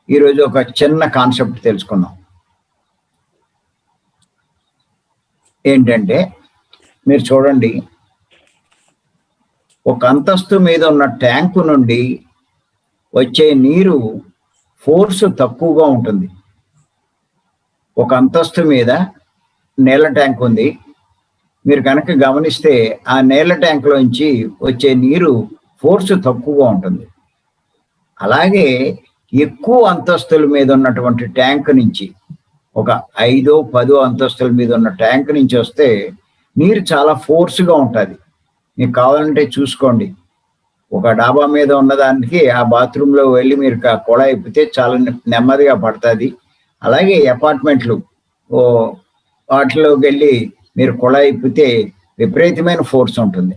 ఈరోజు ఒక చిన్న కాన్సెప్ట్ తెలుసుకుందాం. ఏంటంటే మీరు చూడండి, ఒక అంతస్తు మీద ఉన్న ట్యాంకు నుండి వచ్చే నీరు ఫోర్స్ తక్కువగా ఉంటుంది. ఒక అంతస్తు మీద నీళ్ళ ట్యాంక్ ఉంది. మీరు కనుక గమనిస్తే ఆ నీళ్ళ ట్యాంకులోంచి వచ్చే నీరు ఫోర్స్ తక్కువగా ఉంటుంది. అలాగే ఎక్కువ అంతస్తుల మీద ఉన్నటువంటి ట్యాంక్ నుంచి, ఒక 5, 10 అంతస్తుల మీద ఉన్న ట్యాంక్ నుంచి వస్తే నీరు చాలా ఫోర్స్గా ఉంటుంది. మీకు కావాలంటే చూసుకోండి. ఒక డాబా మీద ఉన్నదానికి ఆ బాత్రూంలో వెళ్ళి మీరు కుళాయి ఇప్పితే చాలా నెమ్మదిగా పడుతుంది. అలాగే అపార్ట్మెంట్లు వాటిలోకి వెళ్ళి మీరు కుళాయి ఇప్పితే విపరీతమైన ఫోర్స్ ఉంటుంది.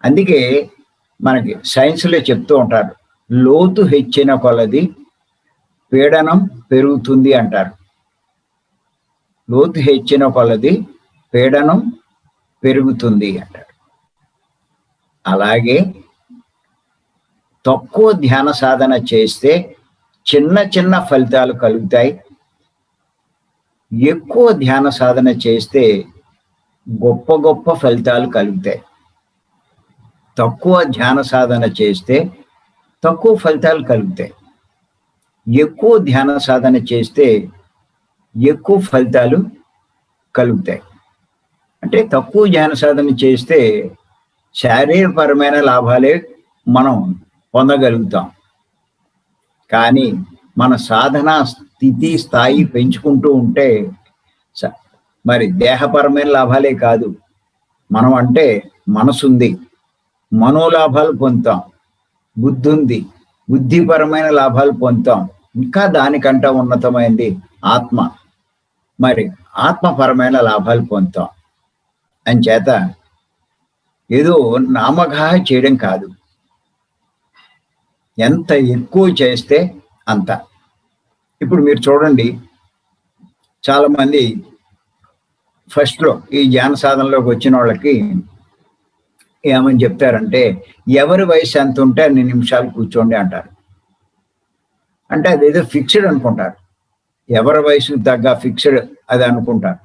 అందుకే మనకి సైన్స్లో చెప్తూ ఉంటారు, లోతు హెచ్చిన కొలది పీడనం పెరుగుతుంది అంటారు. లోతు హెచ్చిన కొలది పీడనం పెరుగుతుంది అంటారు. అలాగే తక్కువ ధ్యాన సాధన చేస్తే చిన్న చిన్న ఫలితాలు కలుగుతాయి. ఎక్కువ ధ్యాన సాధన చేస్తే గొప్ప గొప్ప ఫలితాలు కలుగుతాయి. తక్కువ ధ్యాన సాధన చేస్తే తక్కువ ఫలితాలు కలుగుతాయి. ఎక్కువ ధ్యాన సాధన చేస్తే ఎక్కువ ఫలితాలు కలుగుతాయి. అంటే తక్కువ ధ్యాన సాధన చేస్తే శారీరపరమైన లాభాలే మనం పొందగలుగుతాం. కానీ మన సాధన స్థాయి పెంచుకుంటూ ఉంటే మరి దేహపరమైన లాభాలే కాదు, మనం అంటే మనసుంది, మనోలాభాలు పొందుతాం. బుద్ధి ఉంది, బుద్ధిపరమైన లాభాలు పొందుతాం. ఇంకా దానికంటే ఉన్నతమైంది ఆత్మ, మరి ఆత్మపరమైన లాభాలు పొందుతాం. అంచేత ఏదో నామఘా చేయడం కాదు, ఎంత ఎక్కువ చేస్తే అంత. ఇప్పుడు మీరు చూడండి, చాలామంది ఫస్ట్లో ఈ ధ్యాన సాధనలోకి వచ్చిన వాళ్ళకి ఏమని చెప్తారంటే, ఎవరి వయసు ఎంత ఉంటే అన్ని నిమిషాలు కూర్చోండి అంటారు. అంటే అదేదో ఫిక్స్డ్ అనుకుంటారు. ఎవరి వయసు తగ్గ ఫిక్స్డ్ అది అనుకుంటారు.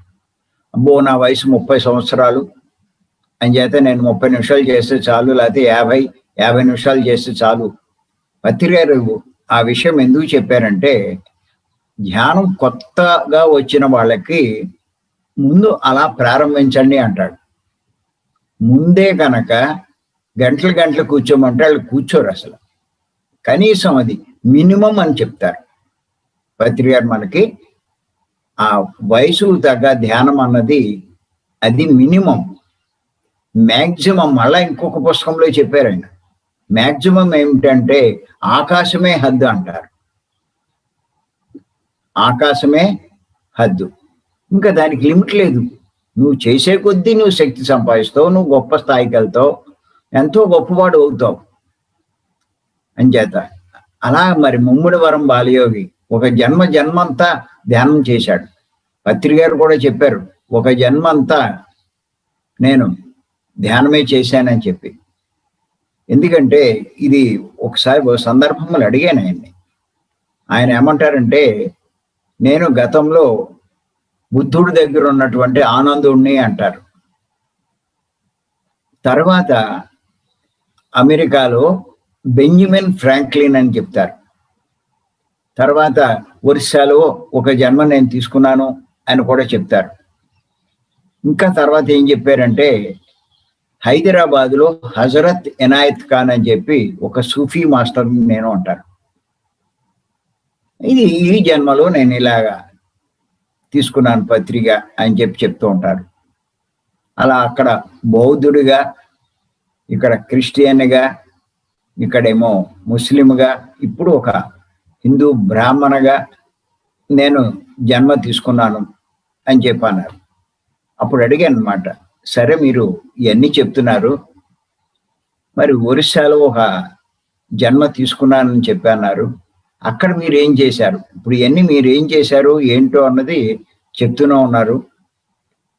అబ్బో నా వయసు 30 సంవత్సరాలు అని చేత నేను 30 నిమిషాలు చేస్తే చాలు, లేకపోతే 50 నిమిషాలు చేస్తే చాలు. పత్రి గారు ఆ విషయం ఎందుకు చెప్పారంటే, ధ్యానం కొత్తగా వచ్చిన వాళ్ళకి ముందు అలా ప్రారంభించండి అంటాడు. ముందే కనుక గంటలు గంటలు కూర్చోమంటే వాళ్ళు కూర్చోరు అసలు. కనీసం అది మినిమం అని చెప్తారు పత్రి గారు. మనకి ఆ వయసు తగ్గ ధ్యానం అన్నది అది మినిమం. మ్యాక్సిమం మళ్ళా ఇంకొక పుస్తకంలో చెప్పారు ఆయన, మ్యాక్సిమం ఏమిటంటే ఆకాశమే హద్దు అంటారు. ఆకాశమే హద్దు, ఇంకా దానికి లిమిట్ లేదు. నువ్వు చేసే కొద్దీ నువ్వు శక్తి సంపాదిస్తావు, నువ్వు గొప్ప స్థాయికి వెళ్తావు, ఎంతో గొప్పవాడు అవుతావు. అంచేత అలా మరి ముమ్మిడివరం బాలయోగి ఒక జన్మంతా ధ్యానం చేశాడు. పత్రి గారు కూడా చెప్పారు, ఒక జన్మంతా నేను ధ్యానమే చేశానని చెప్పి. ఎందుకంటే ఇది ఒకసారి ఒక సందర్భంలో అడిగాను ఆయన్ని. ఆయన ఏమంటారంటే, నేను గతంలో బుద్ధుడి దగ్గర ఉన్నటువంటి ఆనందుణ్ణి అంటారు. తర్వాత అమెరికాలో బెంజమిన్ ఫ్రాంక్లిన్ అని చెప్తారు. తర్వాత ఒరిస్సాలో ఒక జన్మ నేను తీసుకున్నాను అని కూడా చెప్తారు. ఇంకా తర్వాత ఏం చెప్పారంటే, హైదరాబాద్లో హజరత్ ఇనాయత్ ఖాన్ అని చెప్పి ఒక సూఫీ మాస్టర్ నేను అంటారు. ఇది ఈ జన్మలో నేను ఇలాగా తీసుకున్నాను పత్రిక అని చెప్పి చెప్తూ ఉంటారు. అలా అక్కడ బౌద్ధుడిగా, ఇక్కడ క్రిస్టియన్గా, ఇక్కడేమో ముస్లింగా, ఇప్పుడు ఒక హిందూ బ్రాహ్మణగా నేను జన్మ తీసుకున్నాను అని చెప్పన్నారు. అప్పుడు అడిగాను అనమాట, సరే మీరు ఇవన్నీ చెప్తున్నారు, మరి ఒరిస్సాలో ఒక జన్మ తీసుకున్నానని చెప్పన్నారు, అక్కడ మీరు ఏం చేశారు? ఇప్పుడు ఇవన్నీ మీరు ఏం చేశారు ఏంటో అన్నది చెప్తూనే ఉన్నారు.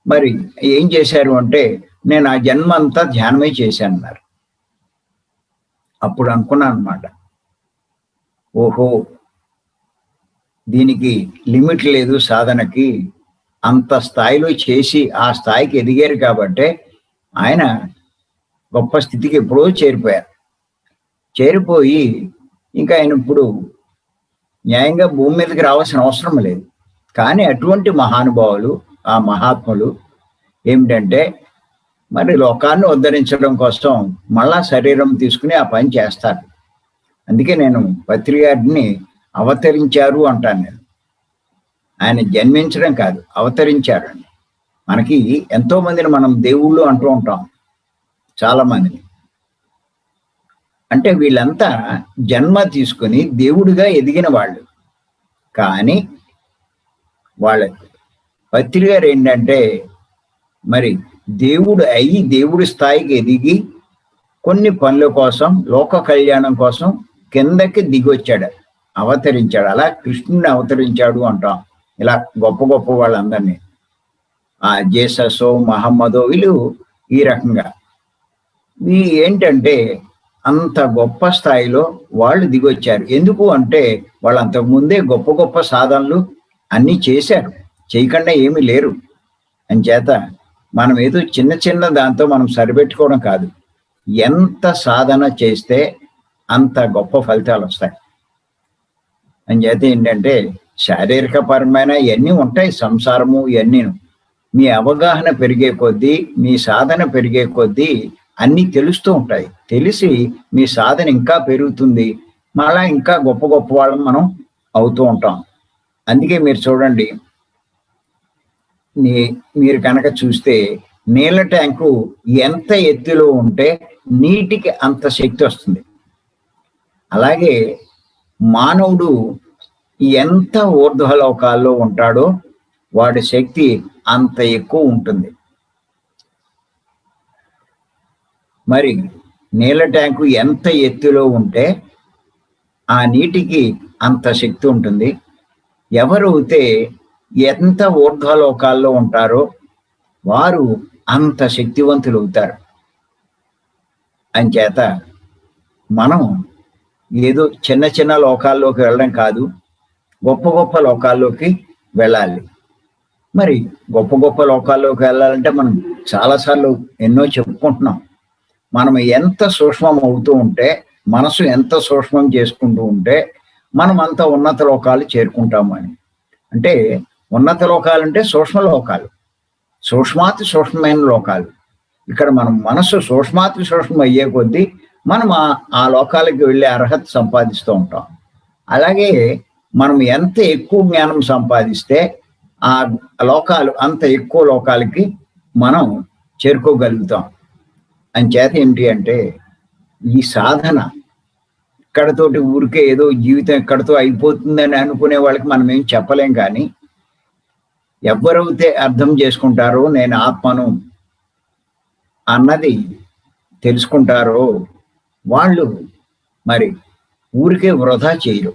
మరి ఏం చేశారు అంటే, నేను ఆ జన్మ అంతా ధ్యానమే చేశాను అన్నారు. అప్పుడు అనుకున్నాను అనమాట, ఓహో దీనికి లిమిట్ లేదు సాధనకి. అంత స్థాయిలో చేసి ఆ స్థాయికి ఎదిగారు కాబట్టే ఆయన గొప్ప స్థితికి ఎప్పుడో చేరిపోయారు. చేరిపోయి ఇంకా ఆయన ఇప్పుడు న్యాయంగా భూమి మీదకి రావాల్సిన అవసరం లేదు. కానీ అటువంటి మహానుభావులు, ఆ మహాత్ములు ఏమిటంటే మరి లోకాన్ని ఉద్ధరించడం కోసం మళ్ళా శరీరం తీసుకుని ఆ పని చేస్తారు. అందుకే నేను పత్రి గారిని అవతరించారు అంటాను నేను. ఆయన జన్మించడం కాదు, అవతరించారండి. మనకి ఎంతో మందిని మనం దేవుళ్ళు అంటూ ఉంటాం, చాలా మందిని. అంటే వీళ్ళంతా జన్మ తీసుకుని దేవుడిగా ఎదిగిన వాళ్ళు. కానీ వాళ్ళ పత్రి గారు ఏంటంటే మరి దేవుడు అయ్యి దేవుడి స్థాయికి ఎదిగి కొన్ని పనుల కోసం, లోక కళ్యాణం కోసం కిందకి దిగొచ్చాడు, అవతరించాడు. అలా కృష్ణుని అవతరించాడు అంటాం. ఇలా గొప్ప గొప్ప వాళ్ళందరినీ, ఆ జేసస్, మహమ్మదో, వీళ్ళు ఈ రకంగా ఏంటంటే అంత గొప్ప స్థాయిలో వాళ్ళు దిగొచ్చారు. ఎందుకు అంటే వాళ్ళు అంతకుముందే గొప్ప గొప్ప సాధనలు అన్నీ చేశారు, చేయకుండా ఏమీ లేరు. అంచేత మనం ఏదో చిన్న చిన్న దాంతో మనం సరిపెట్టుకోవడం కాదు. ఎంత సాధన చేస్తే అంత గొప్ప ఫలితాలు వస్తాయి. అంచేత ఏంటంటే శారీరక పరమైన ఇవన్నీ ఉంటాయి, సంసారము ఇవన్నీ. మీ అవగాహన పెరిగే కొద్దీ, మీ సాధన పెరిగే కొద్దీ అన్నీ తెలుస్తూ ఉంటాయి. తెలిసి మీ సాధన ఇంకా పెరుగుతుంది, మళ్ళా ఇంకా గొప్ప గొప్ప వాళ్ళం మనం అవుతూ ఉంటాం. అందుకే మీరు చూడండి, మీరు కనుక చూస్తే నీళ్ళ ట్యాంకు ఎంత ఎత్తులో ఉంటే నీటికి అంత శక్తి వస్తుంది. అలాగే మానవుడు ఎంత ఊర్ధ్వలోకాల్లో ఉంటాడో వాడి శక్తి అంత ఎక్కువ ఉంటుంది. మరి నీళ్ళ ట్యాంకు ఎంత ఎత్తులో ఉంటే ఆ నీటికి అంత శక్తి ఉంటుంది. ఎవరైతే ఎంత ఊర్ధ్వలోకాల్లో ఉంటారో వారు అంత శక్తివంతులు అవుతారు. అంచేత మనం ఏదో చిన్న చిన్న లోకాల్లోకి వెళ్ళడం కాదు, గొప్ప గొప్ప లోకాల్లోకి వెళ్ళాలి. మరి గొప్ప గొప్ప లోకాల్లోకి వెళ్ళాలంటే మనం చాలాసార్లు ఎన్నో చెప్పుకుంటున్నాం. మనం ఎంత సూక్ష్మం అవుతూ ఉంటే, మనసు ఎంత సూక్ష్మం చేసుకుంటూ ఉంటే మనం అంత ఉన్నత లోకాలు చేరుకుంటాము అని. అంటే ఉన్నత లోకాలు అంటే సూక్ష్మ లోకాలు, సూక్ష్మాతి సూక్ష్మమైన లోకాలు. ఇక్కడ మనం మనసు సూక్ష్మాతి సూక్ష్మం అయ్యే కొద్దీ మనం ఆ లోకాలకి వెళ్ళే అర్హత సంపాదిస్తూ ఉంటాం. అలాగే మనం ఎంత ఎక్కువ జ్ఞానం సంపాదిస్తే ఆ లోకాలు అంత ఎక్కువ లోకాలకి మనం చేరుకోగలుగుతాం. అంచేత ఏంటి అంటే ఈ సాధన ఇక్కడతోటి ఊరికే ఏదో జీవితం ఇక్కడతో అయిపోతుందని అనుకునే వాళ్ళకి మనం ఏం చెప్పలేం. కానీ ఎవరైతే అర్థం చేసుకుంటారో నేను ఆత్మను అన్నది తెలుసుకుంటారో వాళ్ళు మరి ఊరికే వృధా చేయరు,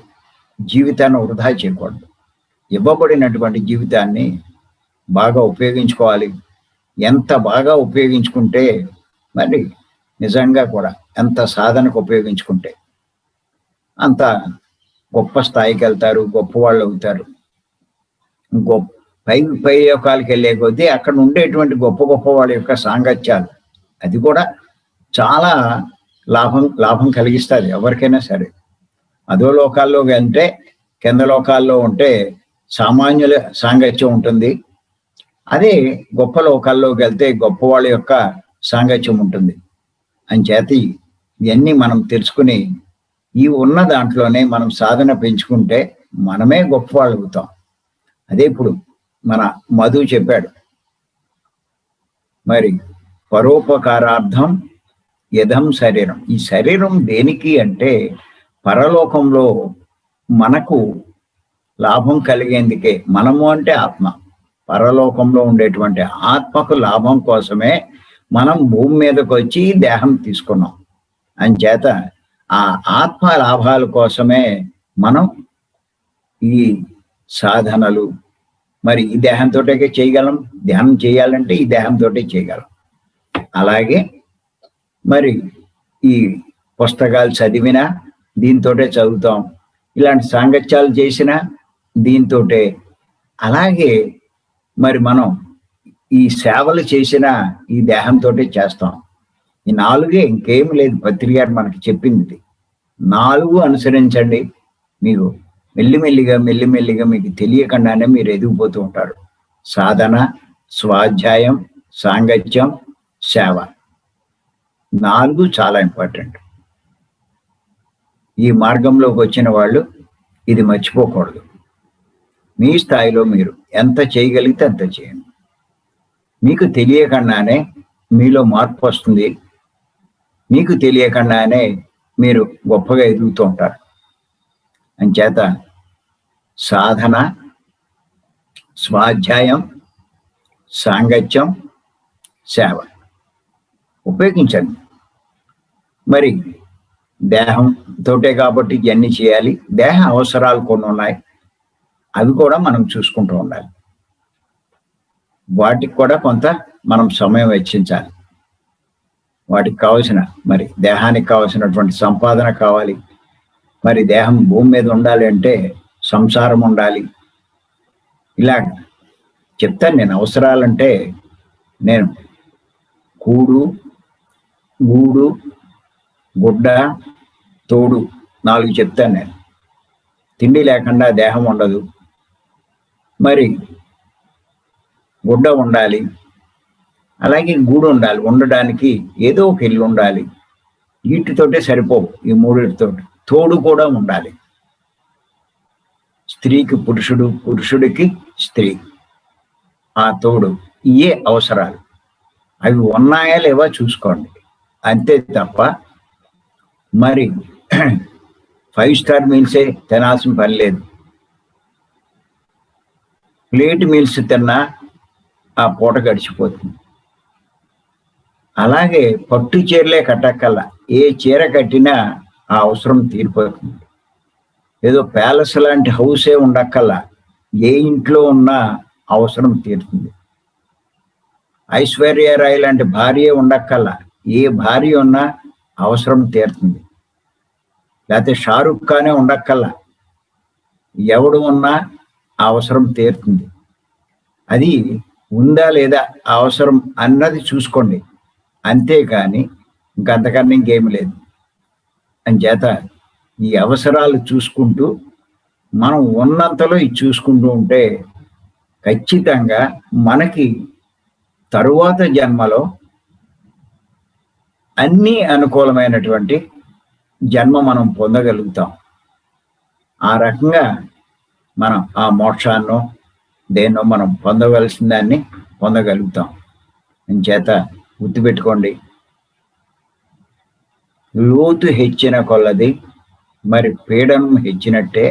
జీవితాన్ని వృధా చేయకూడదు. ఇవ్వబడినటువంటి జీవితాన్ని బాగా ఉపయోగించుకోవాలి. ఎంత బాగా ఉపయోగించుకుంటే మరి నిజంగా కూడా ఎంత సాధనకు ఉపయోగించుకుంటే అంత గొప్ప స్థాయికి వెళ్తారు, గొప్ప వాళ్ళు అవుతారు. పై లోకాలకి వెళ్ళే కొద్దీ అక్కడ ఉండేటువంటి గొప్ప గొప్ప వాళ్ళ యొక్క సాంగత్యాలు అది కూడా చాలా లాభం కలిగిస్తుంది ఎవరికైనా సరే. అదో లోకాల్లో వెళ్తే, కింద లోకాల్లో ఉంటే సామాన్యుల సాంగత్యం ఉంటుంది. అదే గొప్ప లోకాల్లోకి వెళ్తే గొప్ప వాళ్ళ యొక్క సాంగత్యం ఉంటుంది. అంచేత ఇవన్నీ మనం తెలుసుకుని ఈ ఉన్న దాంట్లోనే మనం సాధన పెంచుకుంటే మనమే గొప్ప వాళ్ళు అవుతాం. అదే ఇప్పుడు మన మధు చెప్పాడు, మరి పరోపకారార్థం యథం శరీరం. ఈ శరీరం దేనికి అంటే పరలోకంలో మనకు లాభం కలిగేందుకే. మనము అంటే ఆత్మ, పరలోకంలో ఉండేటువంటి ఆత్మకు లాభం కోసమే మనం భూమి మీదకి వచ్చి దేహం తీసుకున్నాం. అంచేత ఆ ఆత్మ లాభాల కోసమే మనం ఈ సాధనలు మరి ఈ దేహంతోటే చేయగలం. ధ్యానం చేయాలంటే ఈ దేహంతోటే చేయగలం. అలాగే మరి ఈ పుస్తకాలు చదివినా దీంతోటే చదువుతాం, ఇలాంటి సాంగత్యాలు చేసినా దీంతో అలాగే మరి మనం ఈ సేవలు చేసిన ఈ దేహంతో చేస్తాం. ఈ 4 ఇంకేం లేదు. పత్రి గారు మనకి చెప్పింది 4 అనుసరించండి. మీరు మెల్లిమెల్లిగా మీకు తెలియకుండానే మీరు ఎదిగిపోతూ ఉంటారు. సాధన, స్వాధ్యాయం, సాంగత్యం, సేవ 4 చాలా ఇంపార్టెంట్. ఈ మార్గంలోకి వచ్చిన వాళ్ళు ఇది మర్చిపోకూడదు. మీ స్థాయిలో మీరు ఎంత చేయగలిగితే అంత చేయండి. మీకు తెలియకుండానే మీలో మార్పు వస్తుంది. మీకు తెలియకుండానే మీరు గొప్పగా ఎదుగుతూ ఉంటారు. అంచేత సాధన, స్వాధ్యాయం, సాంగత్యం, సేవ ఉపయోగించండి. మరి దేహం తోటే కాబట్టి ఇవన్నీ చేయాలి. దేహ అవసరాలు కొన్ని ఉన్నాయి, అవి కూడా మనం చూసుకుంటూ ఉండాలి. వాటికి కూడా కొంత మనం సమయం వెచ్చించాలి. వాటికి కావలసిన మరి దేహానికి కావలసినటువంటి సంపాదన కావాలి. మరి దేహం భూమి మీద ఉండాలి అంటే సంసారం ఉండాలి. ఇలా చెప్తాను నేను. అవసరాలంటే నేను కూడు, గూడు, గుడ్డ, తోడు 4 చెప్తాను నేను. తిండి లేకుండా దేహం ఉండదు. మరి గుడ్డ ఉండాలి, అలాగే గూడు ఉండాలి. ఉండడానికి ఏదో ఒక ఇల్లు ఉండాలి. వీటితోటే సరిపోవు, ఈ 3 తోడు కూడా ఉండాలి. స్త్రీకి పురుషుడు, పురుషుడికి స్త్రీ, ఆ తోడు. ఇయే అవసరాలు. అవి ఉన్నాయా లేవా చూసుకోండి, అంతే తప్ప మరి 5 స్టార్ మీల్సే తినాల్సిన పని లేదు. ప్లేట్ మీల్స్ తిన్నా ఆ పూట గడిచిపోతుంది. అలాగే పట్టు చీరలే కట్టక్కల్లా, ఏ చీర కట్టినా ఆ అవసరం తీరిపోతుంది. ఏదో ప్యాలెస్ లాంటి హౌసే ఉండక్కల్లా, ఏ ఇంట్లో ఉన్నా అవసరం తీరుతుంది. ఐశ్వర్యరాయ్ లాంటి భార్య ఉండక్కల్లా, ఏ భార్య ఉన్నా అవసరం తీరుతుంది. లేకపోతే షారుఖ్ ఖానే ఉండక్కల్లా, ఎవడు ఉన్నా అవసరం తీరుతుంది. అది ఉందా లేదా అవసరం అన్నది చూసుకోండి, అంతేకాని ఇంకంతకన్నా ఇంకేమి లేదు. అంచేత ఈ అవసరాలు చూసుకుంటూ మనం ఉన్నంతలో ఇది చూసుకుంటూ ఉంటే ఖచ్చితంగా మనకి తరువాత జన్మలో అన్నీ అనుకూలమైనటువంటి జన్మ మనం పొందగలుగుతాం. ఆ రకంగా మనం ఆ మోక్షాన్నో దేన్నో మనం పొందవలసిన దాన్ని పొందగలుగుతాం. అంచేత గుర్తుపెట్టుకోండి, లోతు హెచ్చిన కొలది మరి పీడనం హెచ్చినట్టే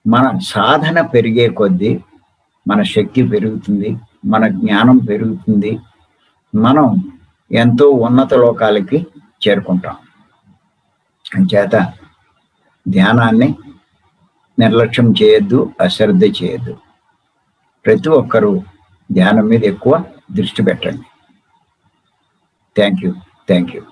మన సాధన పెరిగే కొద్దీ మన శక్తి పెరుగుతుంది, మన జ్ఞానం పెరుగుతుంది, మనం ఎంతో ఉన్నత లోకాలకి చేరుకుంటాం. అంచేత ధ్యానాన్ని నిర్లక్ష్యం చేయొద్దు, అశ్రద్ధ చేయొద్దు. ప్రతి ఒక్కరూ ధ్యానం మీద ఎక్కువ దృష్టి పెట్టండి. Thank you.